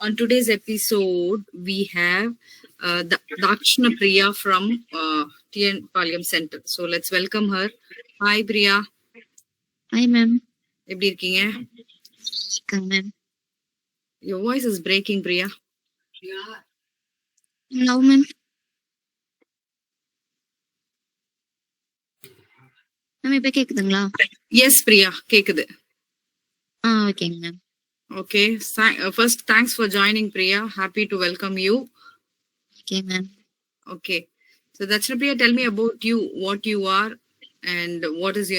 On today's episode, we have Dakshna Priya from TN Palyam Center. So let's welcome her. Hi, Priya. Hi, ma'am. எப்படி இருக்கீங்க? Ma'am. Your voice is breaking, Priya. No, ma'am. Ma'am இப்ப கேக்குதுங்களா? Yes, Priya, கேக்குது. ஓகேங்க ma'am. Okay. First, thanks for joining, Priya. Happy to welcome you. Okay, ma'am. Okay. So Dakshna Priya, tell me about you, what you are, and where is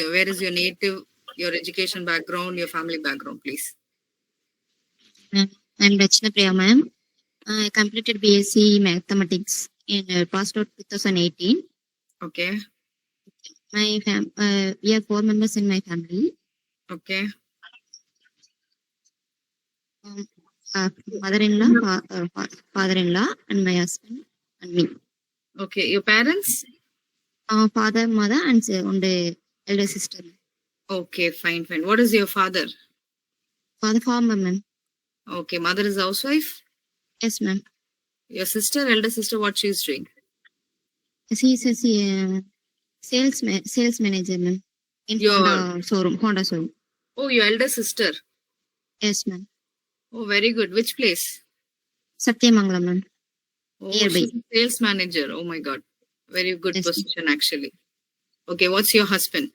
your native, your education background, your family background, please. I'm Dakshna Priya, ma'am. I completed BSc Mathematics in passed out 2018. Okay. We are 4 members in my family. Okay. Mother-in-law, father-in-law, and my husband and me. Okay. Your parents? Father, mother, and the elder sister. Okay, fine. What is your father? Father, farmer, ma'am. Okay, mother is housewife? Yes, ma'am. Your sister, elder sister, what she's doing? She is a sales manager, ma'am. In Honda showroom. Oh, your elder sister? Yes, ma'am. Oh, very good. Which place? Satyamangalam, ma'am. Oh, Nearby. she's a sales manager. Oh my God. Very good Yes, position, actually. Okay, what's your husband?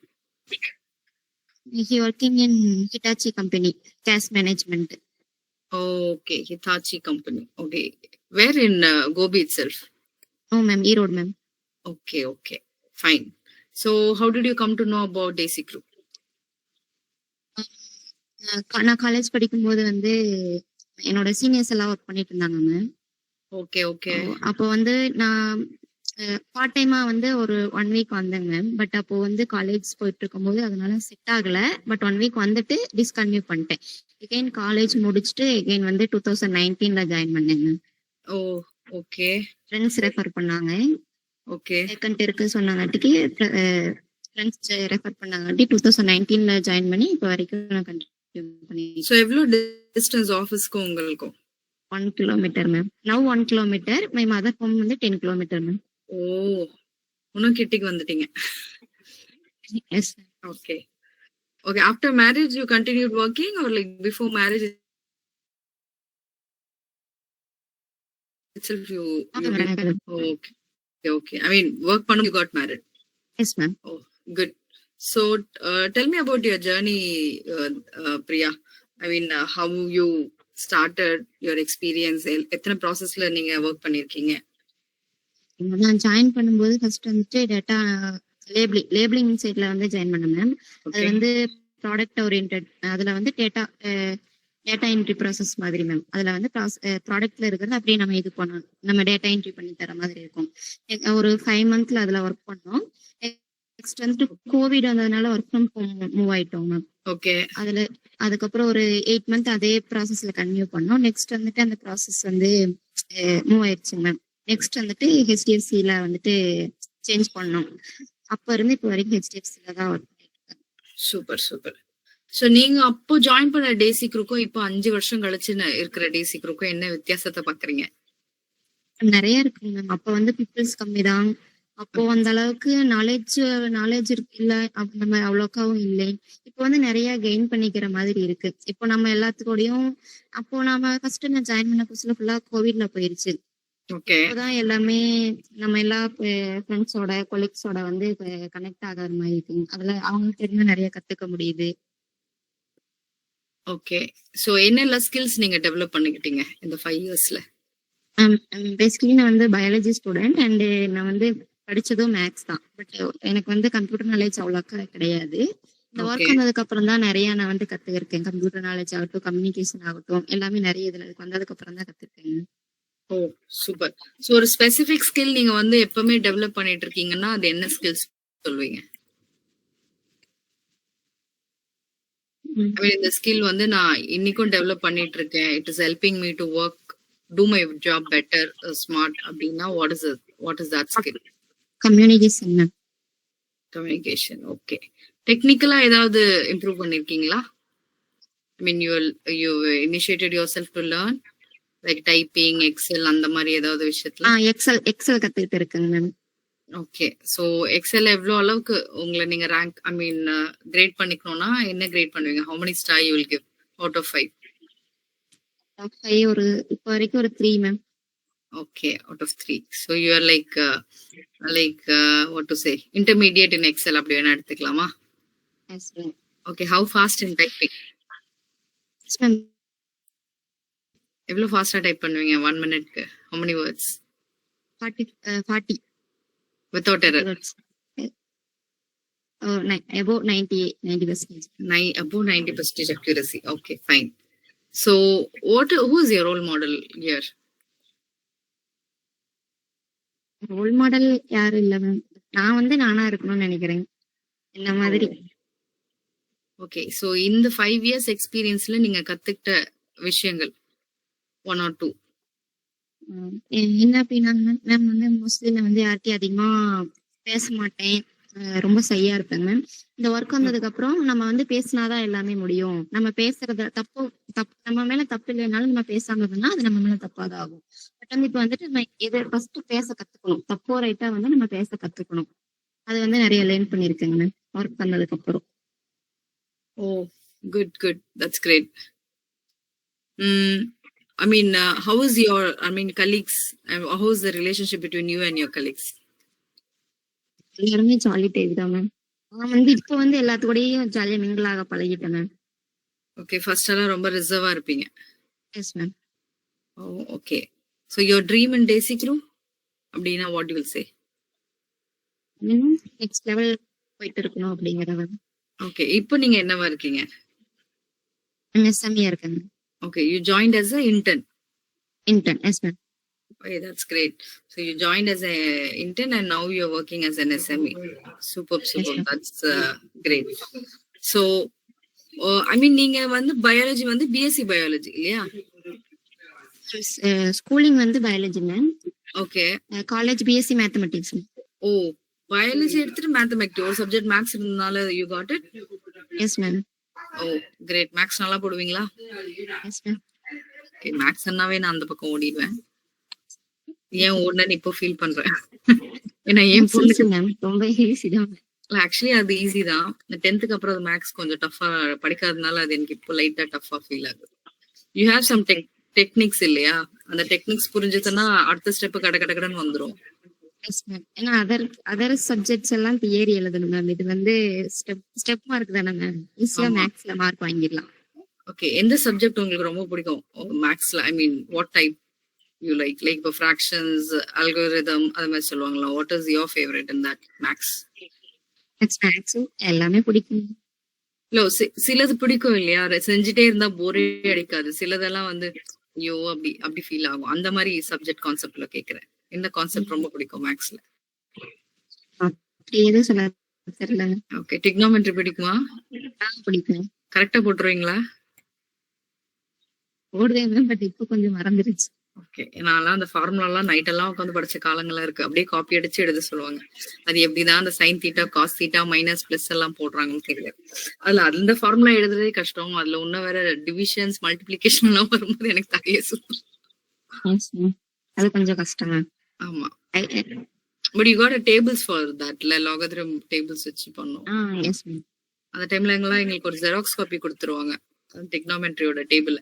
He working in Hitachi company, cash management. Okay, Hitachi company. Okay. Where in Gobi itself? Oh, ma'am, E-Road, ma'am. Okay. Fine. So, how did you come to know about Desi Group? நான் college படிக்கும்போது வந்து என்னோட seniors எல்லாம் work பண்ணிட்டு இருந்தாங்க ma'am. Okay. அப்போ வந்து நான் பார்ட் டைமா வந்து ஒரு 1 வீக் வந்தேங்க மேம். பட் அப்போ வந்து காலேஜ் போயிட்டு இருக்கும்போது அதனால செட் ஆகல. பட் 1 வீக் வந்துட்டு டிஸ்கன்டினியூ பண்ணிட்டேன். எகைன் காலேஜ் முடிச்சுட்டு எகைன் வந்து 2019ல ஜாயின் பண்ணேங்க. ஓ, ஓகே. ஃப்ரெண்ட்ஸ் ரெஃபர் பண்ணாங்க. ஓகே. வேக்கன்ட் இருக்கு சொன்னாங்கட்டிக்கு ஃப்ரெண்ட்ஸ் ரெஃபர் பண்ணாங்கட்டி 2019ல ஜாயின் பண்ணி இப்போ வரைக்கும் நான் கண்டினியூ பண்ணி. So எவ்வளவு டிஸ்டன்ஸ் ஆபீஸ்க்கு உங்களுக்கு? 1 kilometer, ma'am. Now 1 kilometer. My mother home வந்து 10 kilometer, ma'am. ஓ, இன்னும் கிட்டிக்கு வந்துட்டீங்க. Yes. Okay. After marriage, you continued working or like before marriage itself you Okay. I mean, work பண்ண you got married. Yes, ma'am. Oh, good. So, tell me about your journey, Priya. I mean, how you started your experience. எத்தனை ப்ராசஸ்ல நீங்க work பண்ணிருக்கீங்க? நான் join பண்ணும்போது first வந்துட்டு data labelling சைட்ல வந்து ஜாயின் பண்ணேன் மேம். அது வந்து ப்ராடக்ட் ஓரியன்டட். அதுல வந்து டேட்டா என்ட்ரி ப்ராசஸ் மாதிரி மேம். அதுல வந்து ப்ராடக்ட்ல இருக்கிறது அப்படியே நம்ம இது பண்ணணும், நம்ம டேட்டா என்ட்ரி பண்ணி தர மாதிரி இருக்கும். ஒரு 5 monthsல அதுல ஒர்க் பண்ணோம். நெக்ஸ்ட் வந்துட்டு கோவிட் வந்ததுனால ஒர்க் ஃப்ரம் ஹோம் மூவ் ஆயிட்டோம் மேம். ஓகே. அதுக்கப்புறம் ஒரு 8 months அதே ப்ராசஸ்ல கன்டினியூ பண்ணோம். நெக்ஸ்ட் வந்துட்டு அந்த ப்ராசஸ் வந்து மூவ் ஆயிடுச்சு மேம். நெக்ஸ்ட் வந்துட்டு HDFCல வந்துட்டு சேஞ்ச் பண்ணோம். அப்ப இருந்து இப்போ வரைக்கும் HDFCல தான் ஒர்க் பண்ணிட்டு இருக்கேன். சூப்பர். சோ நீங்க அப்போ ஜாயின் பண்ண டேசி குரூக்கும் இப்போ 5 வருஷம் கழிச்சு இருக்கிற டேசி குரூக்கும் என்ன வித்தியாசத்தை பாக்குறீங்க? நிறைய இருக்கு மேம். அப்ப வந்து பீப்புள்ஸ் கம்மி தான். அப்போ அந்த அளவுக்கு நாலேஜ் இல்ல, நம்ம அவ்வளோக்காவும் இல்லை. இப்போ வந்து நிறைய கெயின் பண்ணிக்கிற மாதிரி இருக்கு. இப்போ நம்ம எல்லாத்துக்கூடயும் அப்போ நம்ம ஃபர்ஸ்ட் நான் ஜாயின் பண்ண புதுசுல ஃபுல்லா கோவிட்ல போயிருச்சு. இப்போதான் எல்லாமே நம்ம எல்லா ஃப்ரெண்ட்ஸோட கொலீக்ஸோட வந்து கனெக்ட் ஆகிற மாதிரி இருக்கு. அதுல அவங்களுக்கு தெரிஞ்ச நிறைய கத்துக்க முடியுது. ஓகே. சோ என்னெல்லாம் ஸ்கில்ஸ் நீங்க டெவலப் பண்ணிக்கிட்டீங்க இந்த 5 yearsல? பேசிக்கலி நான் வந்து பயாலஜி ஸ்டூடெண்ட் அண்ட் நான் வந்து படிச்சதும் மேத்ஸ் தான். பட் எனக்கு வந்து கம்ப்யூட்டர் நாலேஜ் அவ்வளோக்கா கிடையாது. இந்த ஒர்க் வந்ததுக்கு அப்புறம் தான் நிறைய நான் வந்து கத்துக்கிருக்கேன். கம்ப்யூட்டர் நாலேஜ் ஆகட்டும், கம்யூனிகேஷன் ஆகட்டும், எல்லாமே நிறைய இதுல வந்ததுக்கு அப்புறம் தான் கத்துருக்கேன். ஓ, சூப்பர். சோ ஒரு ஸ்பெசிபிக் ஸ்கில் நீங்க வந்து எப்பவுமே டெவலப் பண்ணிட்டு இருக்கீங்கன்னா அது என்ன ஸ்கில்ஸ் சொல்வீங்க? இந்த ஸ்கில் வந்து நான் இன்னைக்கும் டெவலப் பண்ணிட்டு இருக்கேன். It is helping me to work, do my job better, smart அப்படின்னா what is that skill? Communication. Okay. டெக்னிக்கலா ஏதாவது இம்ப்ரூவ் பண்ணிருக்கீங்களா? I mean, you initiated yourself to learn like typing, excel அந்த மாதிரி ஏதாவது விஷயத்துல? எக்ஸல் கத்துக்கிட்டு இருக்கேங்க மேம். ஓகே. ஸோ எக்ஸல் எவ்வளோ அளவுக்கு உங்களை நீங்க ரேங்க் ஐ மீன் கிரேட் பண்ணிக்கணும்னா என்ன கிரேட் பண்ணுவீங்க? How many star you will give out of 5? ஒரு இப்போ வரைக்கும் ஒரு 3 ma'am. Okay, out of 3. So you are like what to say, intermediate in Excel அப்படி வேணா எடுத்துக்கலாமா? Yes ma'am. Okay, how fast in typing? Yes ma'am. எவ்வளவு ஃபாஸ்டா type பண்ணுவீங்க 1 minute-க்கு? How many words? 40 Without error? words. Above 90%. Above 90% accuracy. Okay, fine. So who is your role model here? Role model யாரும் இல்ல ma'am. நான் வந்து நானா இருக்கணும்னு நினைக்கிறேன் இந்த மாதிரி. ஓகே. ஸோ இந்த 5 years எக்ஸ்பீரியன்ஸ்ல நீங்க கத்துக்கிட்ட விஷயங்கள் 1 or 2? என்ன அப்படின்னா மேம் வந்து மோஸ்ட்லி நான் வந்து யார்கிட்டயும் அதிகமா பேச மாட்டேன். ரொம்ப சையா இருப்பேன் மேம். இந்த ஒர்க் வந்ததுக்கு அப்புறம் நம்ம வந்து பேசினாதான் எல்லாமே முடியும். நம்ம பேசுறத தப்பு நம்ம மேல தப்பு இல்லைனாலும் நம்ம பேசாம இருந்தா அது நம்ம மேல தப்பாதான் ஆகும். பட் வந்து இப்ப வந்துட்டு நம்ம இதை ஃபர்ஸ்ட் பேச கத்துக்கணும். தப்போ ரைட்டா வந்து நம்ம பேச கத்துக்கணும். அது வந்து நிறைய லேர்ன் பண்ணிருக்கேங்க மேம் ஒர்க் பண்ணதுக்கு அப்புறம். ஓ, good. That's great. I mean, how is your, colleagues? How is the relationship between you and your colleagues? எல்லாருமே ஜாலி டைப் தான் மேம். நான் வந்து இப்போ வந்து எல்லாத்துக்கூடயும் ஜாலியா மிங்கிள் ஆக பழகிட்டேன் மேம். ஓகே. ஃபர்ஸ்ட் எல்லாம் ரொம்ப ரிசர்வா இருப்பீங்க. Yes ma'am. Oh, okay. So your dream in டேசி க்ரூ அப்படின்னா what you will say? Next level போயிட்டு இருக்கணும் அப்படிங்கிறத. ஓகே. இப்போ நீங்க என்னவா இருக்கீங்க? எஸ்எம்இ இருக்கேன். Okay, you joined as an intern. Yes ma'am. Okay, that's great. So you joined as an intern and now you're working as an SME. Superb. Yes, ma'am. That's great. So, நீங்க வந்து biology வந்து BSc biology இல்லையா? Schooling வந்து biology ma'am. Okay. College BSc mathematics. Oh, biology எடுத்துட்டு mathematics ஒரு subject maths இருந்தனால you got it? Yes ma'am. Oh, great. Maths நல்லா போடுவீங்களா? Yes ma'am. ஓகே. மேக்ஸ் அண்ணாவே நான் அந்த பக்கம் ஓடிடுவேன். ஏன் ஓடுனேன்னு இப்போ ஃபீல் பண்றேன். ஏன்னா என் பொண்ணுக்கு மேம் ரொம்ப ஈஸி தான். ஆக்சுவலி அது ஈஸி தான். இந்த 10th அப்புறம் அது மேக்ஸ் கொஞ்சம் டஃபா படிக்காதனால அது எனக்கு இப்போ லைட்டா டஃபா ஃபீல் ஆகுது. யூ ஹேவ் சம் டெக்னிக்ஸ் இல்லையா? அந்த டெக்னிக்ஸ் புரிஞ்சுதுன்னா அடுத்த ஸ்டெப் கடன்னு வந்துரும். Yes ma'am. ஏன்னா அதர் சப்ஜெக்ட்ஸ் எல்லாம் தியரி எழுதணும் மேம். இது வந்து ஸ்டெப் மார்க் தானே மேம். ஈஸியா மேக்ஸ்ல மார்க் வாங்கிடலாம். ஓகே. எந்த சப்ஜெக்ட் உங்களுக்கு ரொம்ப பிடிக்கும் மேக்ஸ்ல? வாட் டைப் யூ லைக் இப்போ ஃபிராக்ஷன்ஸ், அல்கோரிதம் அது மாதிரி சொல்லுவாங்களா? What is your favourite in that maths? Maths எல்லாமே பிடிக்கும். இல்ல சிலது பிடிக்கும் இல்லையா? செஞ்சுட்டே இருந்தா போரே அடிக்காது. சிலதெல்லாம் வந்து ஐயோ அப்படி ஃபீல் ஆகும். அந்த மாதிரி சப்ஜெக்ட் கான்செப்ட்ல கேக்குறேன். என்ன கான்செப்ட் ரொம்ப பிடிக்கும் மேக்ஸ்ல? எதுவும் சொல்ல தெரியல. ஓகே. டிக்னாமெட்ரி பிடிக்குமா? பிடிக்கும். கரெக்டா போட்டுருவீங்களா? போடுவேன் பட் இப்போ கொஞ்சம் மறந்துருச்சு. ஓகே. நான்லாம் அந்த ஃபார்முலா எல்லாம் நைட் எல்லாம் உட்காந்து படிச்ச காலங்கள்லாம் இருக்கு. அப்படியே காப்பி அடிச்சு எழுத சொல்லுவாங்க. அது எப்படிதான் அந்த sine theta, cos theta, minus plus எல்லாம் போடுறாங்கன்னு தெரியல. அதுல அந்த ஃபார்முலா எழுதுறதே கஷ்டம். அதுல இன்னும் வேற டிவிஷன்ஸ், மல்டிபிளிகேஷன் எல்லாம் வரும்போது எனக்கு தலையே சுத்தும். அது கொஞ்சம் கஷ்டம். ஆமா. But you got a tables for that. logarithm tables வச்சு பண்ணோம். Yes ma'am. அந்த டைம்ல எங்களுக்கு ஒரு ஜெராக்ஸ் காப்பி கொடுத்துருவாங்க டிக்னாமெட்ரியோட டேபிள்.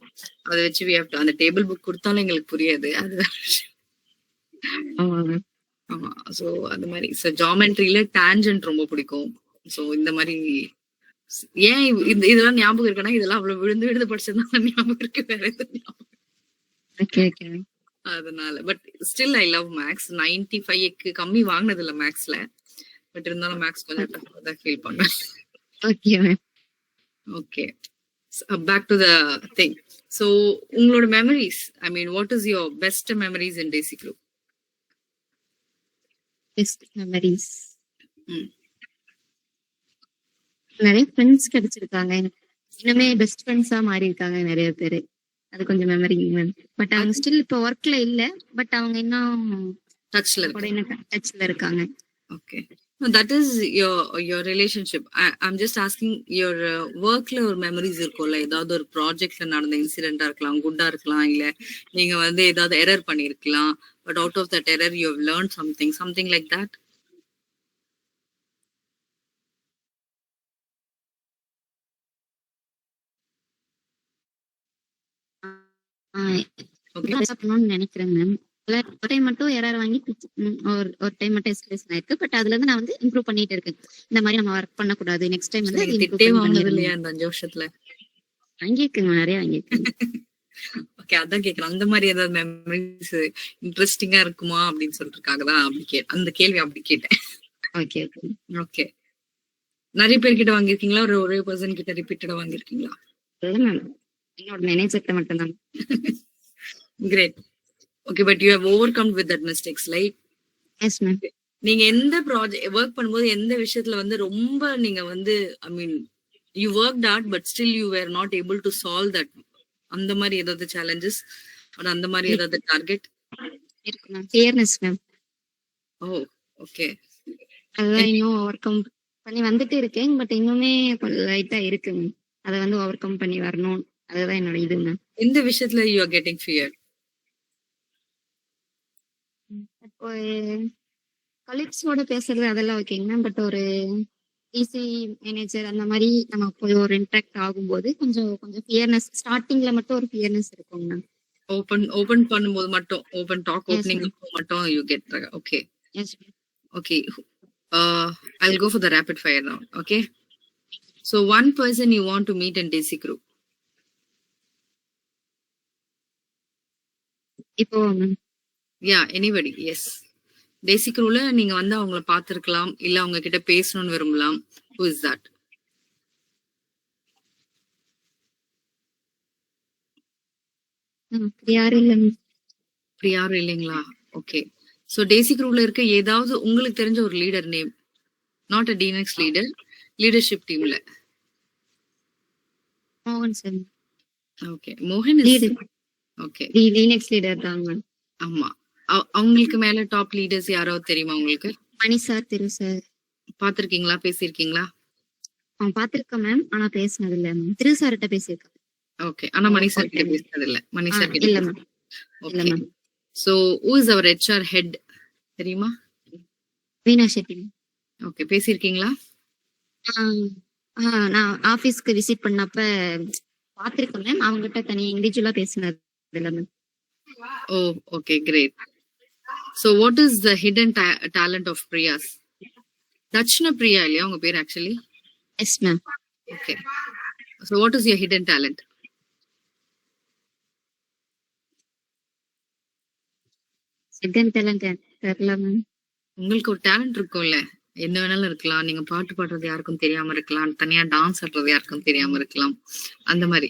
அதை வச்சு we have to அந்த டேபிள் புக் கொடுத்தாலும் எங்களுக்கு புரியாது. அது ஆமா. சோ அந்த மாதிரி ஜியோமெட்ரியில டான்ஜென்ட் ரொம்ப பிடிக்கும். சோ இந்த மாதிரி ஏன் இதெல்லாம் ஞாபகம் இருக்குன்னா இதெல்லாம் அவ்வளவு விழுந்து படிச்சதுனால ஞாபகம் இருக்கு. வேற எதுவும் அதனால. But still I love maths. 95க்கு கம்மி வாங்கினது இல்ல மேக்ஸ்ல. பட் இருந்தாலும் மேக்ஸ் கொஞ்சம் டஃபா தான் ஃபீல் பண்ணேன். Okay. Back to the thing. So உங்களோட memories, what is your best memories in டேசி க்ரூ? பெஸ்ட் மெமரிஸ் நிறைய ஃப்ரெண்ட்ஸ் கிடைச்சிருக்காங்க. இன்னுமே பெஸ்ட் ஃப்ரெண்ட்ஸா மாறி இருக்காங்க நிறைய பேரு. அது கொஞ்சம் மெமரி மேம். பட் அவங்க ஸ்டில் இப்போ ஒர்க்ல இல்ல. பட் அவங்க இன்னும் டச்ல இருக்காங்க. Okay. No, that is your relationship. I'm just asking your workல ஒரு மெமரிஸ் இருக்கும்ல, ஏதாவது ஒரு ப்ராஜெக்ட்ல நடந்த இன்சிடென்டா இருக்கலாம், குட்டா இருக்கலாம், இல்ல நீங்க வந்து ஏதாவது எரர் பண்ணிருக்கலாம், but out of that error you have learn something like that. Okay. பண்ணணும்னு நினைக்கிறேன் மேம். ஒரு டைம் மட்டும் எரர் வாங்கி ஒரு டைம் மட்டும் எஸ்கலேஷன் ஆயிருக்கு. பட் அதுல இருந்து நான் வந்து இம்ப்ரூவ் பண்ணிட்டு இருக்கேன். இந்த மாதிரி நம்ம ஒர்க் பண்ணக்கூடாது, நெக்ஸ்ட் டைம் வந்து நீங்க திட்டே வாங்குனது இல்லையா இந்த 5 வருஷத்துல? வாங்கியிருக்குங்க, நிறைய வாங்கியிருக்கேன். ஓகே, அதான் கேக்குறேன். அந்த மாதிரி ஏதாவது மெமரிஸ் இன்ட்ரெஸ்டிங்கா இருக்குமா அப்படின்னு சொல்றதுக்காக தான் அப்படி அந்த கேள்வி அப்படி கேட்டேன். Okay okay okay. நிறைய பேர் கிட்ட வாங்கிருக்கீங்களா? ஒரே பர்சன் கிட்ட ரிப்பீட்டடா வாங்கிருக்கீங்களா? இல்ல மேம், என்னோட மேனேஜர்கிட்ட மட்டும் தான். Great. Okay, but you have overcome with that mistakes like. Yes ma'am. நீங்க எந்த ப்ராஜெக்ட் ஒர்க் பண்ணும்போது எந்த விஷயத்துல வந்து ரொம்ப நீங்க வந்து I mean you worked hard but still you were not able to solve that, அந்த மாதிரி ஏதாவது சேலஞ்சஸ், அந்த மாதிரி ஏதாவது டார்கெட் இருக்கு ma'am. Fairness ma'am. Oh okay. அதான் இன்னும் ஓவர் கம் பண்ணி வந்துட்டு இருக்கேன். பட் இன்னுமே லைட்டா இருக்கு மேம். அதை வந்து ஓவர் கம் பண்ணி வரணும். அதுதான் என்னோட இது மேம். எந்த விஷயத்துல யூ ஆர் கெட்டிங் ஃபியர்? இப்போ கலீக்ஸோட பேசுறது அதெல்லாம் ஓகேங்க மேம். பட் ஒரு டிசி மேனேஜர் அந்த மாதிரி நம்ம போய் ஒரு இன்ட்ராக்ட் ஆகும்போது கொஞ்சம் கொஞ்சம் ஃபியர்னஸ், ஸ்டார்டிங்ல மட்டும் ஒரு ஃபியர்னஸ் இருக்கும் மேம். ஓபன் பண்ணும்போது மட்டும், ஓபன் டாக் ஓபனிங் மட்டும் you get. Okay yes ma'am. Okay. I'll go for the rapid fire now. Okay. So one person you want to meet in Desi Crew. இப்போ ma'am. Yeah, anybody. Yes. Desi Crewல நீங்க வந்து அவங்கள பார்த்திருக்கலாம், இல்ல அவங்க கிட்ட பேசணும்னு விரும்பலாம். Who is that? யாரும் இல்ல மேம். யாரும் இல்லைங்களா? ஓகே. ஸோ டேசி குரூப்ல இருக்க ஏதாவது உங்களுக்கு தெரிஞ்ச ஒரு leader name, not a Tinex leader, leadership டீம்ல. மோகன் சார். ஓகே, மோகன் லீடர். ஓகே, டினெக்ஸ் லீடர் தான் மேம். ஆமா. அவங்களுக்கு மேல டாப் லீடர்ஸ் யாராவது தெரியுமா உங்களுக்கு? Mani sir, Thiru sir. பாத்திருக்கீங்களா, பேசியிருக்கீங்களா? பாத்திருக்கேன் மேம், ஆனா பேசினது இல்ல மேம். திரு சார்கிட்ட பேசியிருக்கேன். ஓகே, ஆனா மணி சார் கிட்ட பேசினது இல்ல. மணி சார் கிட்ட இல்ல மேம். இல்ல ma'am. So who is our HR head தெரியுமா? வீணா ஷெட்டி. ஓகே, பேசியிருக்கீங்களா? நான் ஆபீஸ்க்கு விசிட் பண்ணப்ப பாத்திருக்கேன் மேம். அவங்ககிட்ட தனி இண்டிவிஜுவலா பேசினது இல்ல ma'am. Oh okay, great. So what is the hidden talent of Priyas? Dachna Priya இல்லையா உங்க பேர் actually? S ma'am. Okay. So what is your hidden talent? Hidden talent தெரியல மேம். உங்களுக்கு ஒரு டேலண்ட் இருக்கும்ல, என்ன வேணாலும் இருக்கலாம். நீங்க பாட்டு பாடுறது யாருக்கும் தெரியாம இருக்கலாம், தனியா டான்ஸ் ஆடுறது யாருக்கும் தெரியாம இருக்கலாம், அந்த மாதிரி.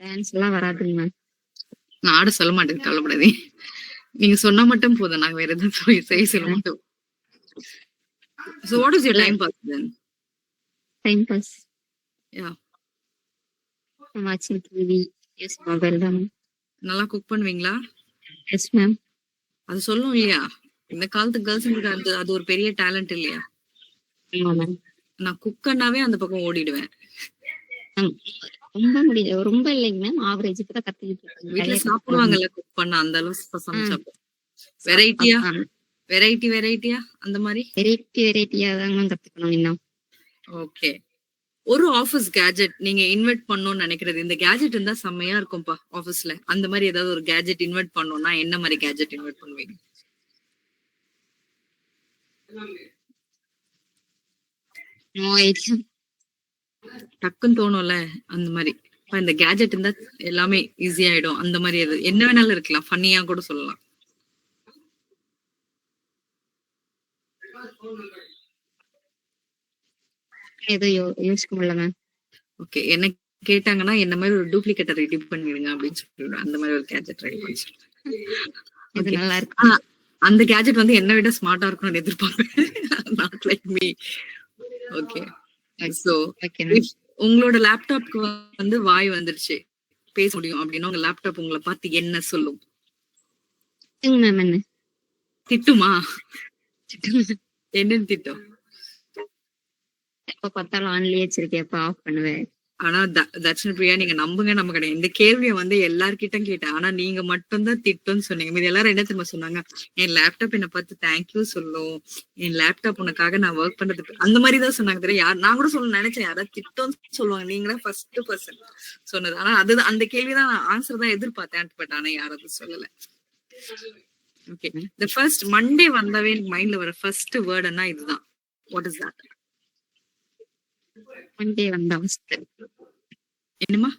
டான்ஸ் எல்லாம் வராதுங்க மேம். நான் ஆட சொல்ல மாட்டேன், கவலைப்படாதீங்க. நீங்க சொன்னா மட்டும் போதும், நாங்க வேற எதுவும் செய்ய சொல்ல மாட்டோம். So what is your time pass then? Time pass. Yeah. வாட்சிங் டிவி, யூஸ் மொபைல் தான் மேம். நல்லா குக் பண்ணுவீங்களா? Yes ma'am. அது சொல்லும் இல்லையா, இந்த காலத்து கேர்ள்ஸுங்களுக்கு அது ஒரு பெரிய டேலண்ட் இல்லையா? நான் குக்கன்னாவே அந்த பக்கம் ஓடிடுவேன். ரொம்ப முடியல, ரொம்ப இல்லைங்க மேம். ஆவரேஜ் தான் கத்துக்கிட்டு இருக்கேன். வீட்டுல சாப்பிடுவாங்கல்ல குக் பண்ண, அந்த அளவுக்கு சமைச்சப்போ வெரைட்டியா அந்த மாதிரி வெரைட்டியா தான் கத்துக்கணும் இன்னும். ஓகே. ஒரு ஆபீஸ் கேஜெட் நீங்க இன்வெர்ட் பண்ணணும்னு நினைக்கிறது, இந்த கேஜெட் இருந்தா செம்மையா இருக்கும்பா ஆபீஸ்ல, அந்த மாதிரி ஏதாவது ஒரு கேஜெட் இன்வெர்ட் பண்ணணும்னா என்ன மாதிரி கேஜெட் இன்வெர்ட் பண்ணுவீங்க? டக்குன்னு தோணும்ல அந்த மாதிரி, இந்த கேஜெட் இருந்தா எல்லாமே ஈஸி ஆயிடும், அந்த மாதிரி எது என்ன வேணாலும் இருக்கலாம், ஃபன்னியா கூட சொல்லலாம். ஏதோ யோசிக்க முடியல மேம். ஓகே, என்ன கேட்டாங்கன்னா என்ன மாதிரி ஒரு டூப்ளிகேட்டை ரெடி பண்ணிடுங்க அப்படின்னு சொல்லிடுவேன். அந்த மாதிரி ஒரு கேஜெட் ரெடி பண்ணி இது நல்லா இருக்கு. அந்த கேஜெட் வந்து என்ன விட ஸ்மார்ட்டா இருக்கும்னு எதிர்பார்ப்பேன். Not like me. Okay. So உங்களோட லேப்டாப்க்கு வந்து வாய் வந்துருச்சு, பேச முடியும் அப்படின்னா உங்க லேப்டாப் உங்களை பார்த்து என்ன சொல்லும்? மேம் என்ன திட்டுமா? என்னன்னு திட்டம்? எப்ப பார்த்தாலும் ஆன்லயே வச்சிருக்கேன், எப்ப ஆஃப் பண்ணுவேன். ஆனா தட்சிண பிரியா நீங்க நம்புங்க நம்ம கிடையாது. இந்த கேள்வியை வந்து எல்லார்கிட்டும் கேட்டேன். ஆனா நீங்க மட்டும்தான் திட்டம்னு சொன்னீங்க. மீதி எல்லாரும் என்ன தெரியுமா சொன்னாங்க? என் லேப்டாப் என்ன பார்த்து தேங்க்யூ சொல்லும். என் லேப்டாப் உனக்காக நான் ஒர்க் பண்றதுக்கு அந்த மாதிரி தான் சொன்னாங்க. தெரியும் யார் நான் கூட சொல்ல நினைச்சேன். யாராவது திட்டம்னு சொல்லுவாங்க. நீங்க தான் ஃபர்ஸ்ட் பர்சன் சொன்னது. ஆனா அதுதான் அந்த கேள்விதான் ஆன்சர் தான் எதிர்பார்த்தேன். பட் ஆனா யாரும் சொல்லல. ஓகே, தி ஃபர்ஸ்ட் மண்டே வந்தாவே எனக்கு மைண்ட்ல வர ஃபர்ஸ்ட் வேர்டுன்னா இதுதான். What is that? மண்டே வந்த அவஸ்தை. என்னமா?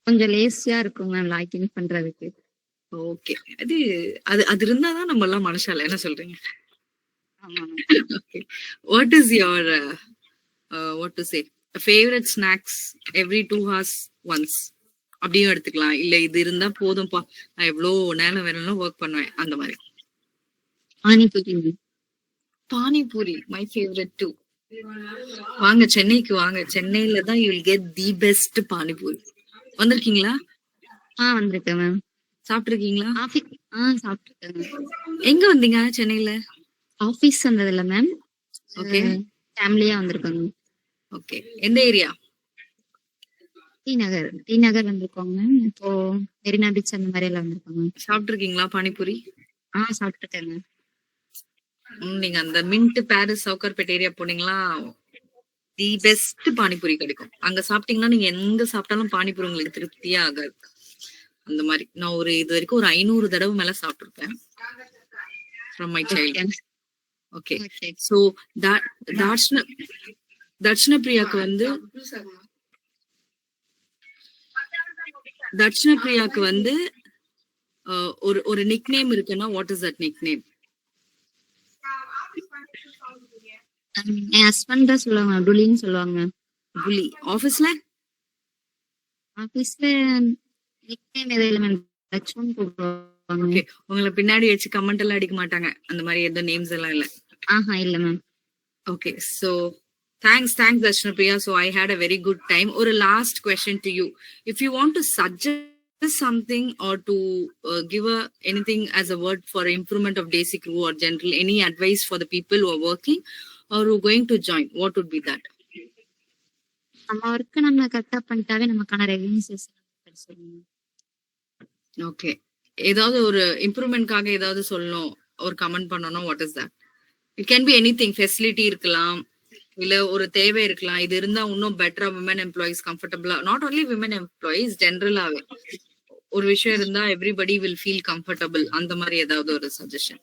கொஞ்சம் லேசியா இருக்கும் மேம் லாகின் பண்றதுக்கு. ஓகே, அது அது அது இருந்தாதான் நம்ம எல்லாம் மனுஷால. என்ன சொல்றீங்க? ஆமா okay, what is your what to say favourite snacks every 2 hours once அப்படியும் எடுத்துக்கலாம். இல்ல இது இருந்தா போதும்பா, நான் எவ்வளவு நேரம் வேணும்னா ஒர்க் பண்ணுவேன் அந்த மாதிரி. Panipuri. Panipuri my favourite too. வாங்க சென்னைக்கு வாங்க. சென்னையில தான் you will get the best panipuri. வந்திருக்கீங்களா? வந்திருக்கேன் மேம். சாப்பிட்டுருக்கீங்களா? சாப்பிட்டுருக்கேன். எங்க வந்தீங்க சென்னையில? ஆபீஸ் வந்ததில்ல மேம். ஓகே, ஃபேமிலியா வந்திருக்கோங்க. ஓகே, எந்த ஏரியா? டி நகர் வந்திருக்கோங்க மேம். இப்போ மெரினா பீச் அந்த மாதிரி எல்லாம் வந்திருக்கோங்க. சாப்பிட்டுருக்கீங்களா பானிபூரி? சாப்பிட்டுருக்கேங்க. நீங்க அந்த மின்ட் பாரிஸ் சவுகார்பேட் ஏரியா போனீங்களா, தி பெஸ்ட் பானிபூரி கிடைக்கும். அங்க சாப்பிட்டீங்கன்னா நீங்க எங்க சாப்பிட்டாலும் பானிபூரி உங்களுக்கு திருப்தியா ஆகாது. அந்த மாதிரி நான் இது வரைக்கும் ஒரு 500 தடவை மேல சாப்பிட்டுருப்பேன் from my child. Okay, so தட்சிண பிரியாக்கு வந்து ஒரு நிக் நேம் இருக்குன்னா what is that nickname? என் ஹஸ்பண்ட் தான் சொல்லுவாங்க, புலின்னு சொல்லுவாங்க. புலி. ஆபீஸ்ல நிக்நேம் எதுவும் இல்ல மேம், லட்சுமண் கூப்பிடுவாங்க. ஓகே, உங்களை பின்னாடி வச்சு கமெண்ட் எல்லாம் அடிக்க மாட்டாங்க? அந்த மாதிரி எதுவும் நேம்ஸ் எல்லாம் இல்ல? இல்ல ma'am. Okay, so thanks Darshana Priya. So I had a very good time. Or a last question to you. If you want to suggest something or to give anything as a word for improvement of basic crew or general, any advice for the people who are working or who are going to join, what would be that? நம்ம work நம்ம கரெக்டா பண்ணிட்டாவே நமக்கான recognition கிடைச்சிரும். Okay, ஏதாவது ஒரு இம்ப்ரூவ்மென்ட்காக ஏதாவது சொல்லணும், ஒரு கமெண்ட் பண்ணனும், what is that? It can be anything. Facility இருக்கலாம், இல்ல ஒரு தேவை இருக்கலாம். இது இருந்தா இன்னும் பெட்டரா விமன் எம்ப்ளாயிஸ் கம்ஃபர்டபிளா, நாட் ஒன்லி விமன் எம்ப்ளாயிஸ், ஜெனரலாவே ஒரு விஷயம் இருந்தா எவ்ரிபடி வில் ஃபீல் கம்ஃபர்டபிள். அந்த மாதிரி ஏதாவது ஒரு சஜஷன்?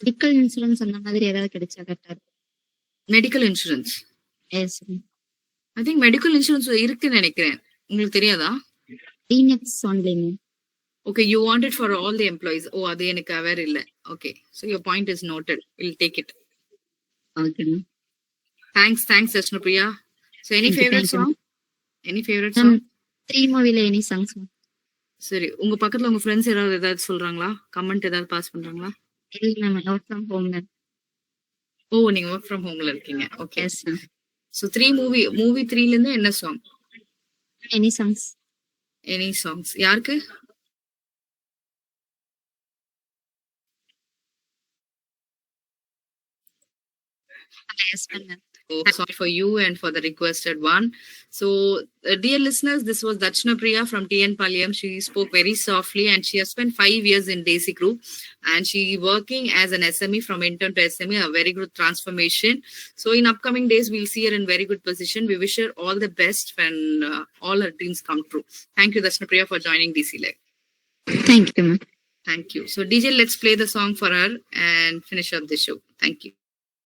மெடிக்கல் இன்சூரன்ஸ் அந்த மாதிரி ஏதாவது கிடைச்சா கரெக்டா இருக்கும். Medical insurance? Yes I think medical insurance இருக்குன்னு நினைக்கிறேன். உங்களுக்கு தெரியாதா? டீனெக்ஸ் only. Okay, you want it for all the employees. Oh, adu enak aware illa. Okay, so your point is noted. We'll take it. Okay. Thanks Darshana Priya. So any favorite song? Any favorite song? 3 movie la any songs? சரி, உங்க பக்கத்துல உங்க friends ஏதாவது சொல்றாங்களா? Comment ஏதாவது pass பண்றாங்களா? இல்ல ma'am, work from home. ஓ, நீங்க ஒர்க் ஃப்ரம் ஹோம்ல இருக்கீங்க. Okay, yes. சோ 3 மூவி 3ல இருந்து என்ன song? Any songs. Any songs யாருக்கு? Yes, ma'am. Oh, sorry for you and for the requested one. So, dear listeners, this was Darshana Priya from TN Palyam. She spoke very softly and she has spent 5 years in Daisy Group and she working as an SME from intern to SME, a very good transformation. So, in upcoming days, we'll see her in very good position. We wish her all the best when all her dreams come true. Thank you, Darshana Priya, for joining DC Live. Thank you, ma'am. Thank you. So, DJ, let's play the song for her and finish up the show. Thank you.